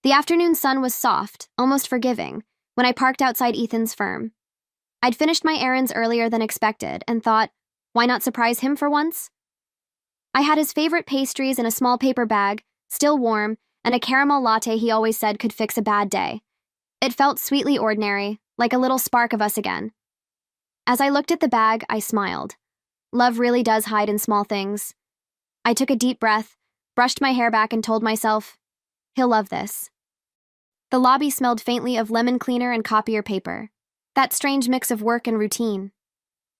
The afternoon sun was soft, almost forgiving, when I parked outside Ethan's firm. I'd finished my errands earlier than expected and thought, why not surprise him for once? I had his favorite pastries in a small paper bag, still warm, and a caramel latte he always said could fix a bad day. It felt sweetly ordinary, like a little spark of us again. As I looked at the bag, I smiled. Love really does hide in small things. I took a deep breath, brushed my hair back, and told myself, he'll love this. The lobby smelled faintly of lemon cleaner and copier paper, that strange mix of work and routine.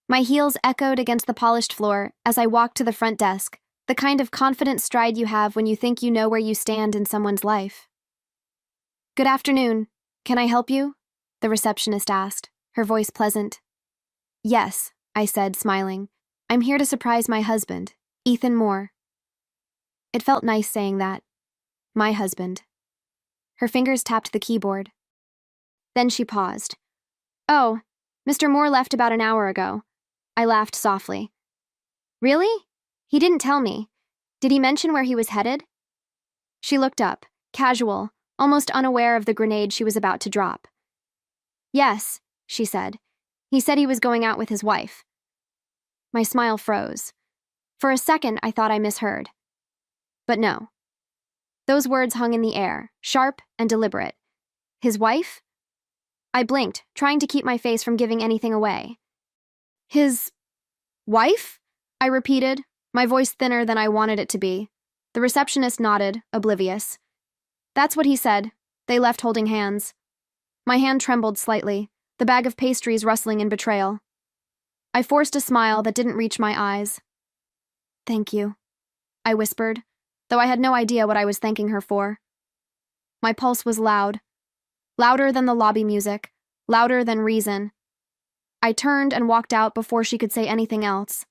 My heels echoed against the polished floor as I walked to the front desk, the kind of confident stride you have when you think you know where you stand in someone's life. "Good afternoon. Can I help you?" the receptionist asked, her voice pleasant. "Yes," I said, smiling. "I'm here to surprise my husband, Ethan Moore." It felt nice saying that. My husband. Her fingers tapped the keyboard. Then she paused. "Oh, Mr. Moore left about an hour ago." I laughed softly. "Really? He didn't tell me. Did he mention where he was headed?" She looked up, casual, almost unaware of the grenade she was about to drop. "Yes," she said. "He said he was going out with his wife." My smile froze. For a second, I thought I misheard. But no. Those words hung in the air, sharp and deliberate. His wife? I blinked, trying to keep my face from giving anything away. "His wife?" I repeated, my voice thinner than I wanted it to be. The receptionist nodded, oblivious. "That's what he said." They left holding hands. My hand trembled slightly, the bag of pastries rustling in betrayal. I forced a smile that didn't reach my eyes. "Thank you," I whispered, though I had no idea what I was thanking her for. My pulse was loud. Louder than the lobby music, louder than reason. I turned and walked out before she could say anything else.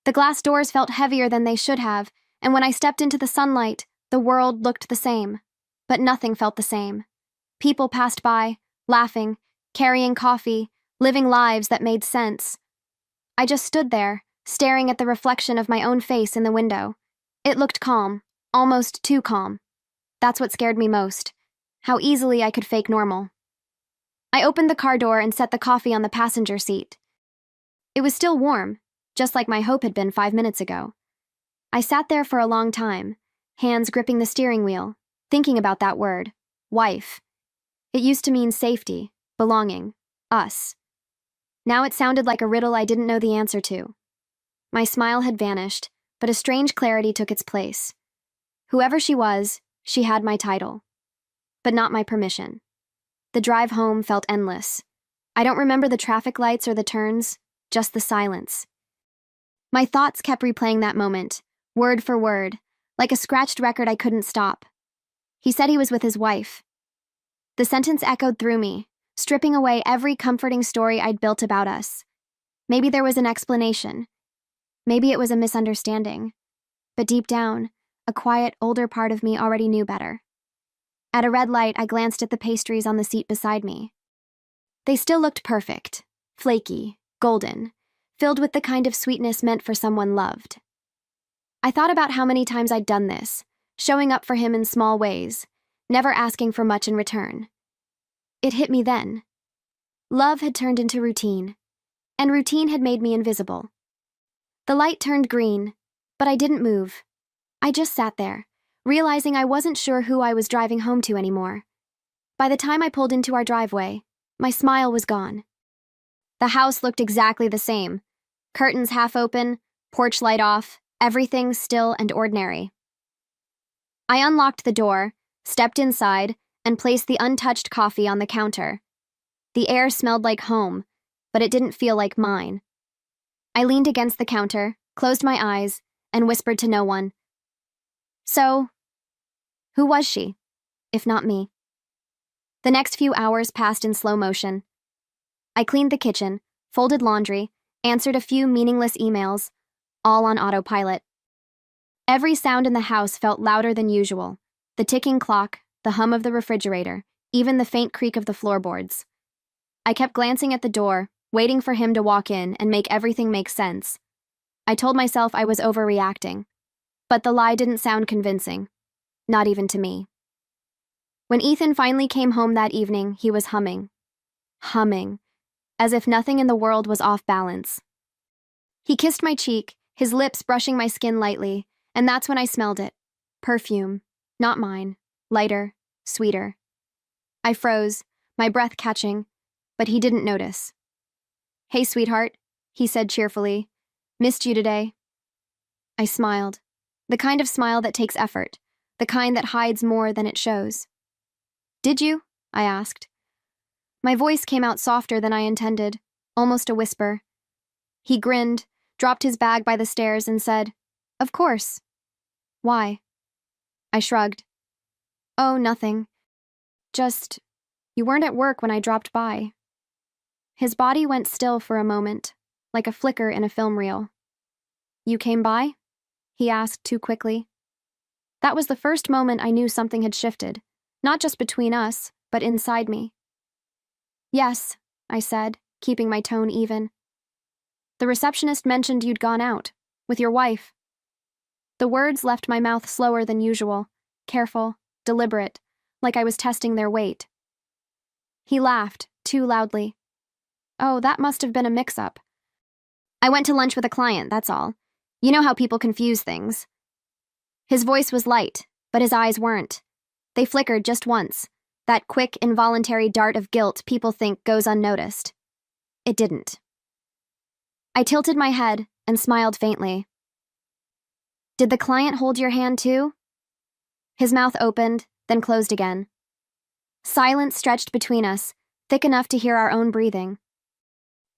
The glass doors felt heavier than they should have, and when I stepped into the sunlight, the world looked the same. But nothing felt the same. People passed by, laughing, carrying coffee, living lives that made sense. I just stood there, staring at the reflection of my own face in the window. It looked calm, almost too calm. That's what scared me most. How easily I could fake normal. I opened the car door and set the coffee on the passenger seat. It was still warm, just like my hope had been 5 minutes ago. I sat there for a long time, hands gripping the steering wheel, thinking about that word, wife. It used to mean safety, belonging, us. Now it sounded like a riddle I didn't know the answer to. My smile had vanished, but a strange clarity took its place. Whoever she was, she had my title. But not my permission. The drive home felt endless. I don't remember the traffic lights or the turns, just the silence. My thoughts kept replaying that moment, word for word, like a scratched record I couldn't stop. He said he was with his wife. The sentence echoed through me, stripping away every comforting story I'd built about us. Maybe there was an explanation. Maybe it was a misunderstanding. But deep down, a quiet, older part of me already knew better. At a red light, I glanced at the pastries on the seat beside me. They still looked perfect, flaky, golden, filled with the kind of sweetness meant for someone loved. I thought about how many times I'd done this, showing up for him in small ways, never asking for much in return. It hit me then. Love had turned into routine, and routine had made me invisible. The light turned green, but I didn't move. I just sat there, realizing I wasn't sure who I was driving home to anymore. By the time I pulled into our driveway, my smile was gone. The house looked exactly the same. Curtains half open, porch light off, everything still and ordinary. I unlocked the door, stepped inside, and placed the untouched coffee on the counter. The air smelled like home, but it didn't feel like mine. I leaned against the counter, closed my eyes, and whispered to no one. So, who was she, if not me? The next few hours passed in slow motion. I cleaned the kitchen, folded laundry, answered a few meaningless emails, all on autopilot. Every sound in the house felt louder than usual. The ticking clock, the hum of the refrigerator, even the faint creak of the floorboards. I kept glancing at the door, waiting for him to walk in and make everything make sense. I told myself I was overreacting, but the lie didn't sound convincing, not even to me. When Ethan finally came home that evening, he was humming. Humming, as if nothing in the world was off balance. He kissed my cheek, his lips brushing my skin lightly, and that's when I smelled it. Perfume, not mine, lighter, sweeter. I froze, my breath catching, but he didn't notice. "Hey, sweetheart," he said cheerfully. "Missed you today." I smiled, the kind of smile that takes effort, the kind that hides more than it shows. "Did you?" I asked. My voice came out softer than I intended, almost a whisper. He grinned, dropped his bag by the stairs, and said, "Of course." "Why?" I shrugged. "Oh, nothing. Just, you weren't at work when I dropped by." His body went still for a moment, like a flicker in a film reel. "You came by?" he asked too quickly. That was the first moment I knew something had shifted, not just between us, but inside me. "Yes," I said, keeping my tone even. "The receptionist mentioned you'd gone out, with your wife." The words left my mouth slower than usual, careful, deliberate, like I was testing their weight. He laughed, too loudly. "Oh, that must have been a mix-up. I went to lunch with a client, that's all. You know how people confuse things." His voice was light, but his eyes weren't. They flickered just once, that quick, involuntary dart of guilt people think goes unnoticed. It didn't. I tilted my head and smiled faintly. "Did the client hold your hand too?" His mouth opened, then closed again. Silence stretched between us, thick enough to hear our own breathing.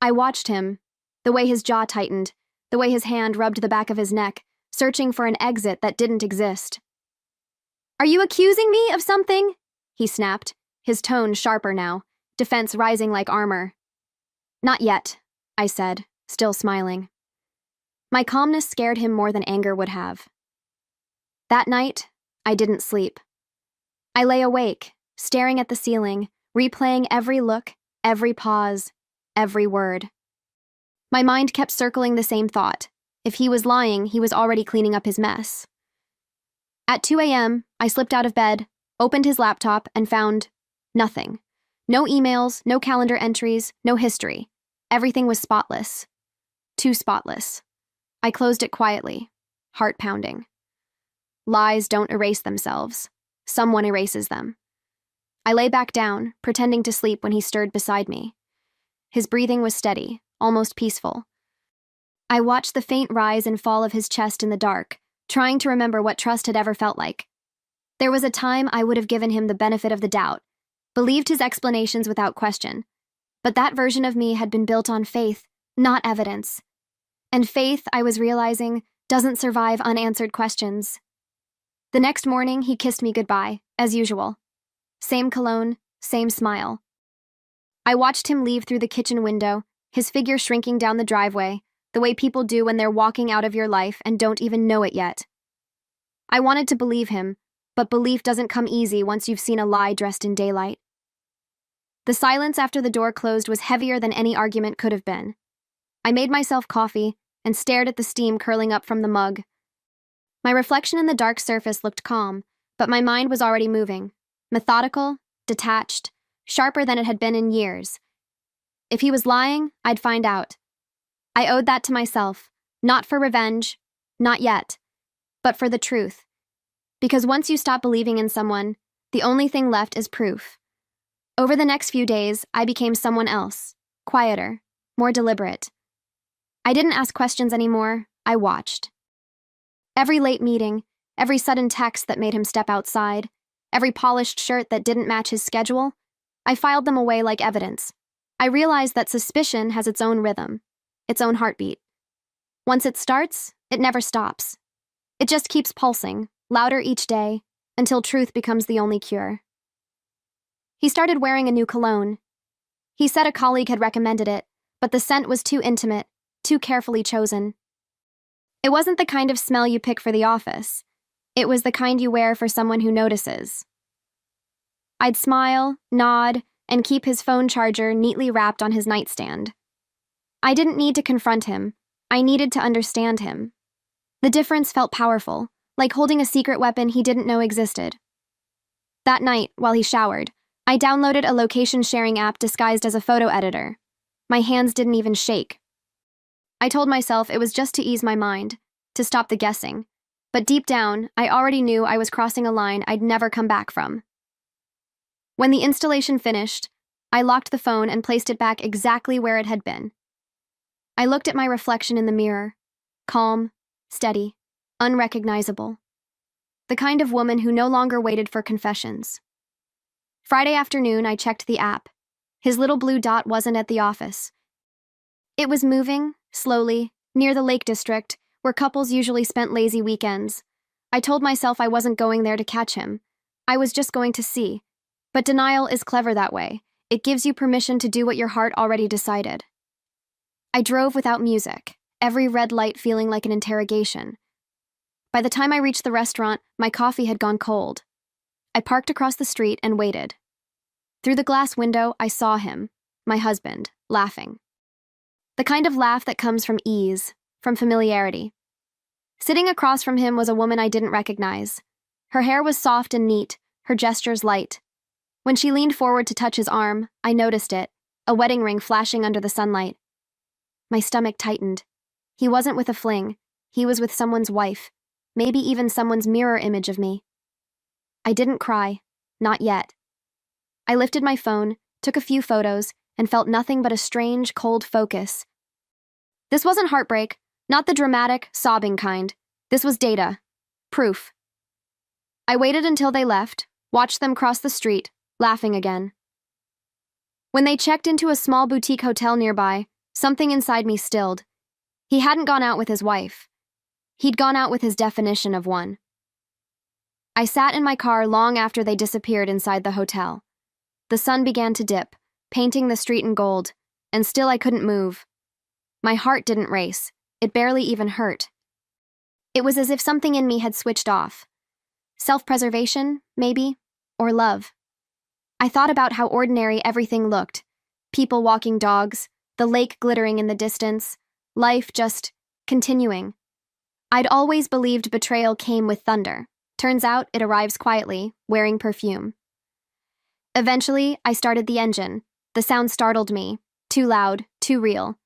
I watched him, the way his jaw tightened, the way his hand rubbed the back of his neck, searching for an exit that didn't exist. "Are you accusing me of something?" he snapped, his tone sharper now, defense rising like armor. "Not yet," I said, still smiling. My calmness scared him more than anger would have. That night, I didn't sleep. I lay awake, staring at the ceiling, replaying every look, every pause, every word. My mind kept circling the same thought. If he was lying, he was already cleaning up his mess. At 2 a.m., I slipped out of bed, opened his laptop, and found nothing. No emails, no calendar entries, no history. Everything was spotless. Too spotless. I closed it quietly, heart pounding. Lies don't erase themselves. Someone erases them. I lay back down, pretending to sleep when he stirred beside me. His breathing was steady, almost peaceful. I watched the faint rise and fall of his chest in the dark, trying to remember what trust had ever felt like. There was a time I would have given him the benefit of the doubt, believed his explanations without question. But that version of me had been built on faith, not evidence. And faith, I was realizing, doesn't survive unanswered questions. The next morning, he kissed me goodbye, as usual. Same cologne, same smile. I watched him leave through the kitchen window, his figure shrinking down the driveway, the way people do when they're walking out of your life and don't even know it yet. I wanted to believe him, but belief doesn't come easy once you've seen a lie dressed in daylight. The silence after the door closed was heavier than any argument could have been. I made myself coffee and stared at the steam curling up from the mug. My reflection in the dark surface looked calm, but my mind was already moving, methodical, detached, sharper than it had been in years. If he was lying, I'd find out. I owed that to myself, not for revenge, not yet, but for the truth. Because once you stop believing in someone, the only thing left is proof. Over the next few days, I became someone else, quieter, more deliberate. I didn't ask questions anymore, I watched. Every late meeting, every sudden text that made him step outside, every polished shirt that didn't match his schedule, I filed them away like evidence. I realized that suspicion has its own rhythm, its own heartbeat. Once it starts, it never stops. It just keeps pulsing, louder each day, until truth becomes the only cure. He started wearing a new cologne. He said a colleague had recommended it, but the scent was too intimate, too carefully chosen. It wasn't the kind of smell you pick for the office. It was the kind you wear for someone who notices. I'd smile, nod, and keep his phone charger neatly wrapped on his nightstand. I didn't need to confront him. I needed to understand him. The difference felt powerful, like holding a secret weapon he didn't know existed. That night, while he showered, I downloaded a location-sharing app disguised as a photo editor. My hands didn't even shake. I told myself it was just to ease my mind, to stop the guessing. But deep down, I already knew I was crossing a line I'd never come back from. When the installation finished, I locked the phone and placed it back exactly where it had been. I looked at my reflection in the mirror, calm, steady, unrecognizable. The kind of woman who no longer waited for confessions. Friday afternoon, I checked the app. His little blue dot wasn't at the office. It was moving, slowly, near the Lake District, where couples usually spent lazy weekends. I told myself I wasn't going there to catch him. I was just going to see. But denial is clever that way. It gives you permission to do what your heart already decided. I drove without music, every red light feeling like an interrogation. By the time I reached the restaurant, my coffee had gone cold. I parked across the street and waited. Through the glass window, I saw him, my husband, laughing. The kind of laugh that comes from ease, from familiarity. Sitting across from him was a woman I didn't recognize. Her hair was soft and neat, her gestures light. When she leaned forward to touch his arm, I noticed it, a wedding ring flashing under the sunlight. My stomach tightened. He wasn't with a fling. He was with someone's wife, maybe even someone's mirror image of me. I didn't cry, not yet. I lifted my phone, took a few photos, and felt nothing but a strange, cold focus. This wasn't heartbreak, not the dramatic, sobbing kind. This was data. Proof. I waited until they left, watched them cross the street, laughing again. When they checked into a small boutique hotel nearby, something inside me stilled. He hadn't gone out with his wife. He'd gone out with his definition of one. I sat in my car long after they disappeared inside the hotel. The sun began to dip, painting the street in gold, and still I couldn't move. My heart didn't race. It barely even hurt. It was as if something in me had switched off. Self-preservation, maybe, or love. I thought about how ordinary everything looked. People walking dogs, the lake glittering in the distance, life just continuing. I'd always believed betrayal came with thunder. Turns out it arrives quietly, wearing perfume. Eventually, I started the engine. The sound startled me. Too loud, too real.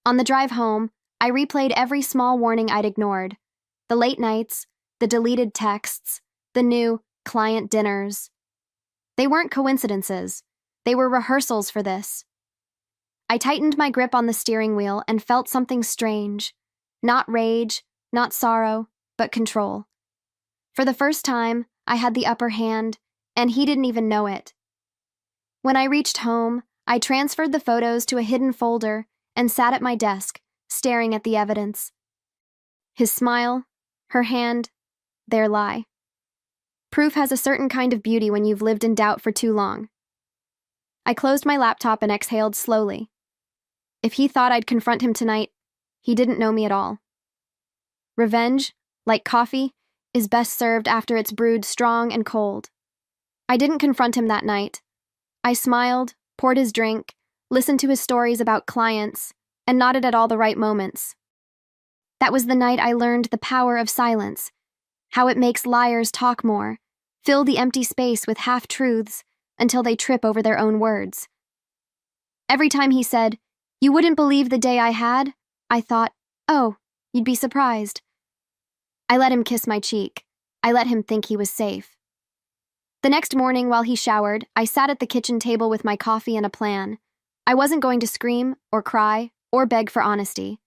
On the drive home, I replayed every small warning I'd ignored. The late nights, the deleted texts, the new client dinners. They weren't coincidences. They were rehearsals for this. I tightened my grip on the steering wheel and felt something strange. Not rage, not sorrow, but control. For the first time, I had the upper hand, and he didn't even know it. When I reached home, I transferred the photos to a hidden folder and sat at my desk, staring at the evidence. His smile, her hand, their lie. Proof has a certain kind of beauty when you've lived in doubt for too long. I closed my laptop and exhaled slowly. If he thought I'd confront him tonight, he didn't know me at all. Revenge, like coffee, is best served after it's brewed strong and cold. I didn't confront him that night. I smiled, poured his drink, listened to his stories about clients, and nodded at all the right moments. That was the night I learned the power of silence, how it makes liars talk more, fill the empty space with half-truths until they trip over their own words. Every time he said, "You wouldn't believe the day I had," I thought, "Oh, you'd be surprised." I let him kiss my cheek. I let him think he was safe. The next morning, while he showered, I sat at the kitchen table with my coffee and a plan. I wasn't going to scream, or cry, or beg for honesty.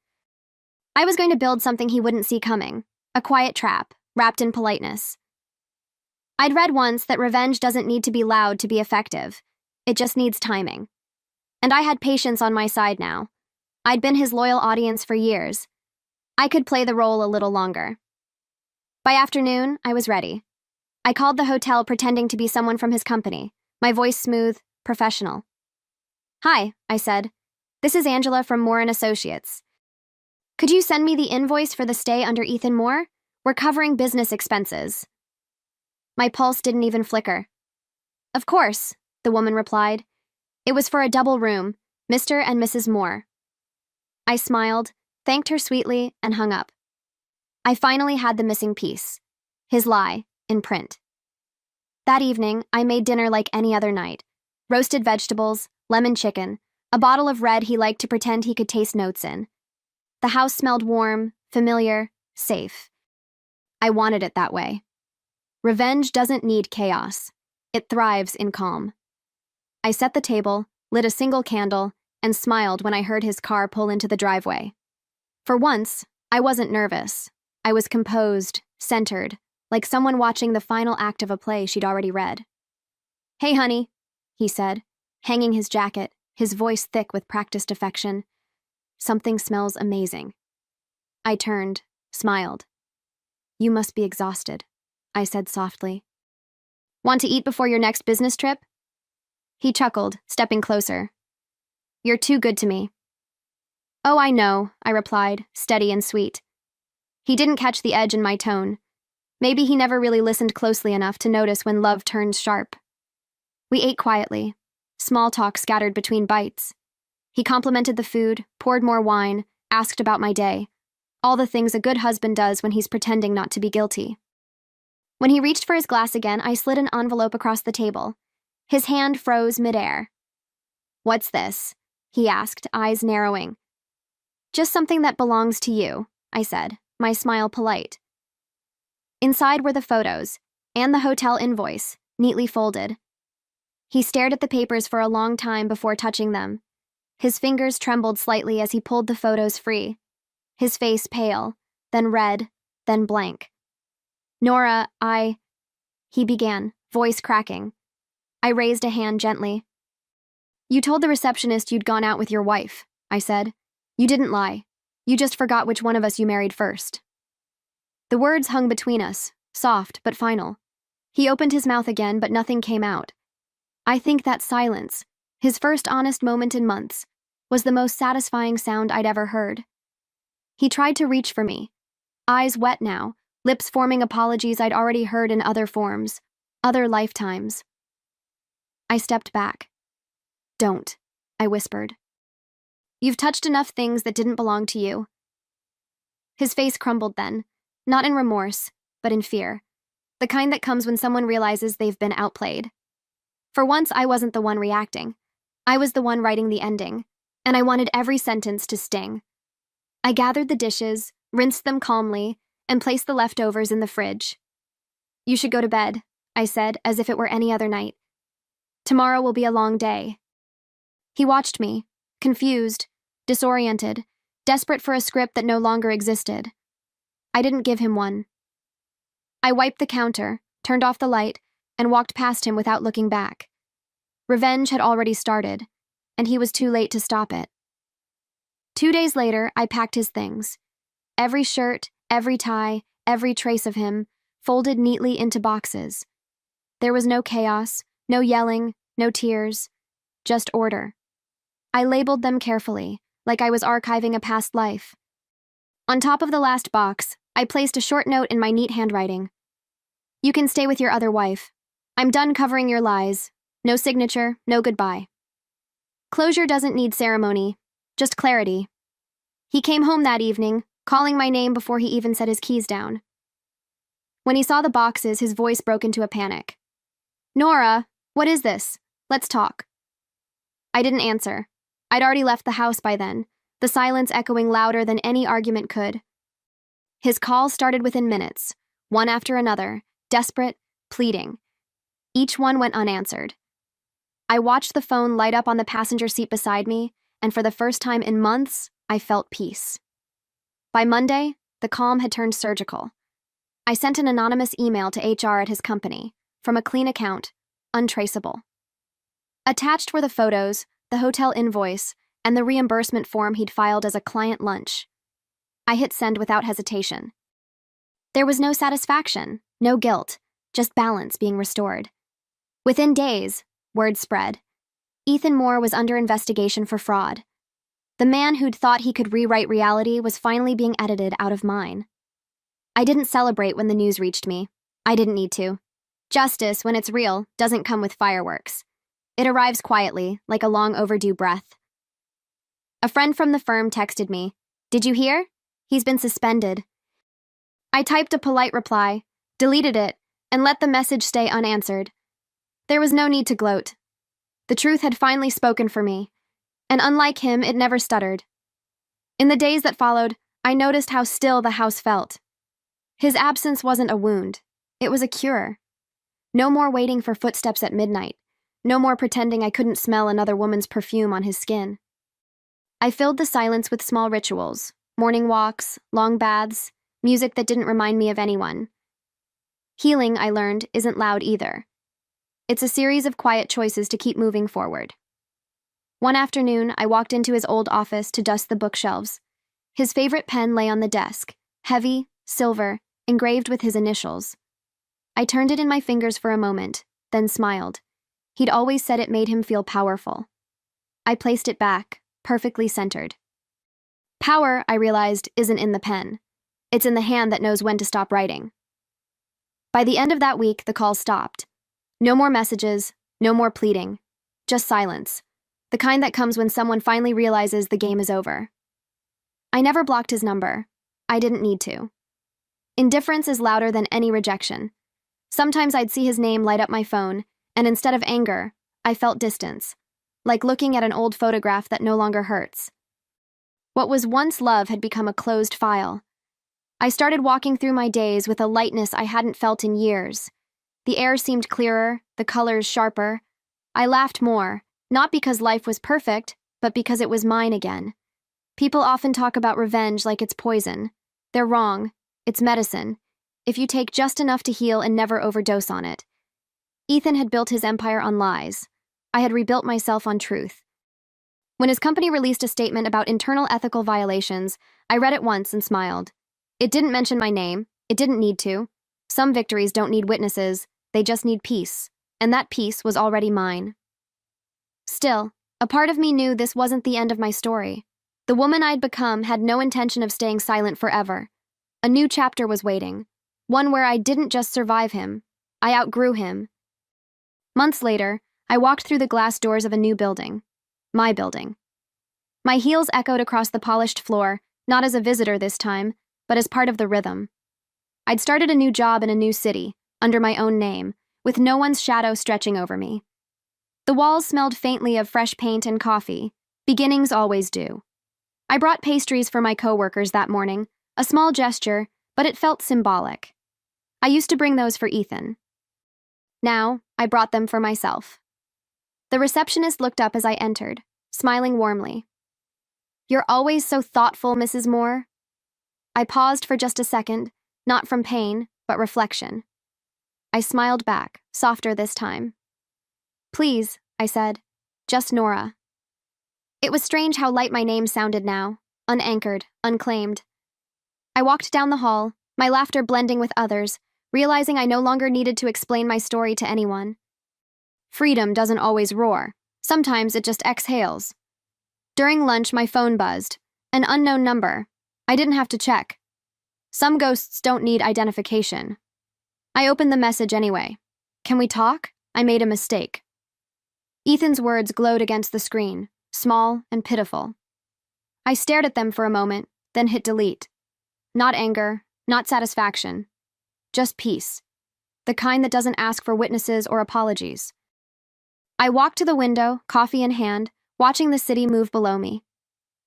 I was going to build something he wouldn't see coming, a quiet trap, wrapped in politeness. I'd read once that revenge doesn't need to be loud to be effective. It just needs timing. And I had patience on my side now. I'd been his loyal audience for years. I could play the role a little longer. By afternoon, I was ready. I called the hotel pretending to be someone from his company, my voice smooth, professional. "Hi," I said. "This is Angela from Moore & Associates. Could you send me the invoice for the stay under Ethan Moore? We're covering business expenses." My pulse didn't even flicker. "Of course," the woman replied. It was for a double room, Mr. and Mrs. Moore. I smiled, thanked her sweetly, and hung up. I finally had the missing piece. His lie, in print. That evening, I made dinner like any other night. Roasted vegetables, lemon chicken, a bottle of red he liked to pretend he could taste notes in. The house smelled warm, familiar, safe. I wanted it that way. Revenge doesn't need chaos. It thrives in calm. I set the table, lit a single candle, and smiled when I heard his car pull into the driveway. For once, I wasn't nervous. I was composed, centered, like someone watching the final act of a play she'd already read. "Hey, honey," he said, hanging his jacket, his voice thick with practiced affection. "Something smells amazing." I turned, smiled. "You must be exhausted," I said softly. "Want to eat before your next business trip?" He chuckled, stepping closer. "You're too good to me." "Oh, I know," I replied, steady and sweet. He didn't catch the edge in my tone. Maybe he never really listened closely enough to notice when love turns sharp. We ate quietly, small talk scattered between bites. He complimented the food, poured more wine, asked about my day. All the things a good husband does when he's pretending not to be guilty. When he reached for his glass again, I slid an envelope across the table. His hand froze midair. "What's this?" he asked, eyes narrowing. "Just something that belongs to you," I said, my smile polite. Inside were the photos, and the hotel invoice, neatly folded. He stared at the papers for a long time before touching them. His fingers trembled slightly as he pulled the photos free. His face pale, then red, then blank. "Nora, he began, voice cracking. I raised a hand gently. "You told the receptionist you'd gone out with your wife," I said. "You didn't lie. You just forgot which one of us you married first." The words hung between us, soft but final. He opened his mouth again, but nothing came out. I think that silence, his first honest moment in months, was the most satisfying sound I'd ever heard. He tried to reach for me, eyes wet now, lips forming apologies I'd already heard in other forms, other lifetimes. I stepped back. "Don't," I whispered. "You've touched enough things that didn't belong to you." His face crumbled then, not in remorse, but in fear, the kind that comes when someone realizes they've been outplayed. For once, I wasn't the one reacting. I was the one writing the ending, and I wanted every sentence to sting. I gathered the dishes, rinsed them calmly, and placed the leftovers in the fridge. "You should go to bed," I said, as if it were any other night. "Tomorrow will be a long day." He watched me, confused, disoriented, desperate for a script that no longer existed. I didn't give him one. I wiped the counter, turned off the light, and walked past him without looking back. Revenge had already started, and he was too late to stop it. 2 days later, I packed his things. Every shirt, every tie, every trace of him, folded neatly into boxes. There was no chaos, no yelling, no tears, just order. I labeled them carefully, like I was archiving a past life. On top of the last box, I placed a short note in my neat handwriting. "You can stay with your other wife. I'm done covering your lies. No signature, no goodbye." Closure doesn't need ceremony, just clarity. He came home that evening, calling my name before he even set his keys down. When he saw the boxes, his voice broke into a panic. "Nora, what is this? Let's talk." I didn't answer. I'd already left the house by then, the silence echoing louder than any argument could. His calls started within minutes, one after another, desperate, pleading. Each one went unanswered. I watched the phone light up on the passenger seat beside me, and for the first time in months, I felt peace. By Monday, the calm had turned surgical. I sent an anonymous email to HR at his company, from a clean account, untraceable. Attached were the photos, the hotel invoice, and the reimbursement form he'd filed as a client lunch. I hit send without hesitation. There was no satisfaction, no guilt, just balance being restored. Within days, word spread. Ethan Moore was under investigation for fraud. The man who'd thought he could rewrite reality was finally being edited out of mine. I didn't celebrate when the news reached me. I didn't need to. Justice, when it's real, doesn't come with fireworks. It arrives quietly, like a long overdue breath. A friend from the firm texted me, "Did you hear? He's been suspended." I typed a polite reply, deleted it, and let the message stay unanswered, There was no need to gloat. The truth had finally spoken for me, and unlike him, it never stuttered. In the days that followed, I noticed how still the house felt. His absence wasn't a wound. It was a cure. No more waiting for footsteps at midnight. No more pretending I couldn't smell another woman's perfume on his skin. I filled the silence with small rituals, morning walks, long baths, music that didn't remind me of anyone. Healing, I learned, isn't loud either. It's a series of quiet choices to keep moving forward. One afternoon, I walked into his old office to dust the bookshelves. His favorite pen lay on the desk, heavy, silver, engraved with his initials. I turned it in my fingers for a moment, then smiled. He'd always said it made him feel powerful. I placed it back, perfectly centered. Power, I realized, isn't in the pen. It's in the hand that knows when to stop writing. By the end of that week, the call stopped. No more messages, no more pleading, just silence. The kind that comes when someone finally realizes the game is over. I never blocked his number. I didn't need to. Indifference is louder than any rejection. Sometimes I'd see his name light up my phone, and instead of anger, I felt distance, like looking at an old photograph that no longer hurts. What was once love had become a closed file. I started walking through my days with a lightness I hadn't felt in years. The air seemed clearer, the colors sharper. I laughed more, not because life was perfect, but because it was mine again. People often talk about revenge like it's poison. They're wrong. It's medicine, if you take just enough to heal and never overdose on it. Ethan had built his empire on lies. I had rebuilt myself on truth. When his company released a statement about internal ethical violations, I read it once and smiled. It didn't mention my name. It didn't need to. Some victories don't need witnesses. They just need peace. And that peace was already mine. Still, a part of me knew this wasn't the end of my story. The woman I'd become had no intention of staying silent forever. A new chapter was waiting. One where I didn't just survive him. I outgrew him. Months later, I walked through the glass doors of a new building. My building. My heels echoed across the polished floor, not as a visitor this time, but as part of the rhythm. I'd started a new job in a new city, under my own name, with no one's shadow stretching over me. The walls smelled faintly of fresh paint and coffee. Beginnings always do. I brought pastries for my coworkers that morning, a small gesture, but it felt symbolic. I used to bring those for Ethan. Now, I brought them for myself. The receptionist looked up as I entered, smiling warmly. "You're always so thoughtful, Mrs. Moore." I paused for just a second, not from pain, but reflection. I smiled back, softer this time. "Please," I said, "just Nora." It was strange how light my name sounded now, unanchored, unclaimed. I walked down the hall, my laughter blending with others, realizing I no longer needed to explain my story to anyone. Freedom doesn't always roar. Sometimes it just exhales. During lunch, my phone buzzed. An unknown number. I didn't have to check. Some ghosts don't need identification. I opened the message anyway. "Can we talk? I made a mistake." Ethan's words glowed against the screen, small and pitiful. I stared at them for a moment, then hit delete. Not anger, not satisfaction. Just peace. The kind that doesn't ask for witnesses or apologies. I walked to the window, coffee in hand, watching the city move below me.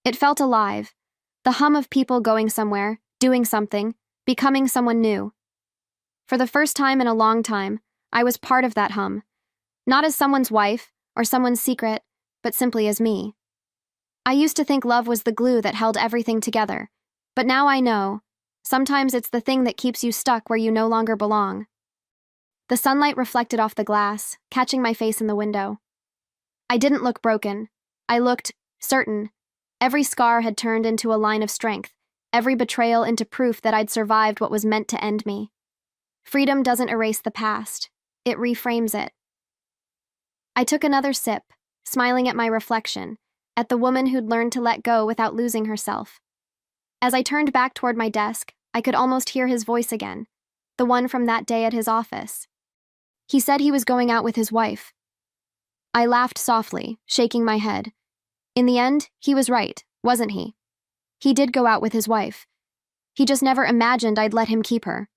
It felt alive. The hum of people going somewhere, doing something, becoming someone new. For the first time in a long time, I was part of that hum. Not as someone's wife or someone's secret, but simply as me. I used to think love was the glue that held everything together, but now I know. Sometimes it's the thing that keeps you stuck where you no longer belong. The sunlight reflected off the glass, catching my face in the window. I didn't look broken. I looked certain. Every scar had turned into a line of strength, every betrayal into proof that I'd survived what was meant to end me. Freedom doesn't erase the past. It reframes it. I took another sip, smiling at my reflection, at the woman who'd learned to let go without losing herself. As I turned back toward my desk, I could almost hear his voice again, the one from that day at his office. He said he was going out with his wife. I laughed softly, shaking my head. In the end, he was right, wasn't he? He did go out with his wife. He just never imagined I'd let him keep her.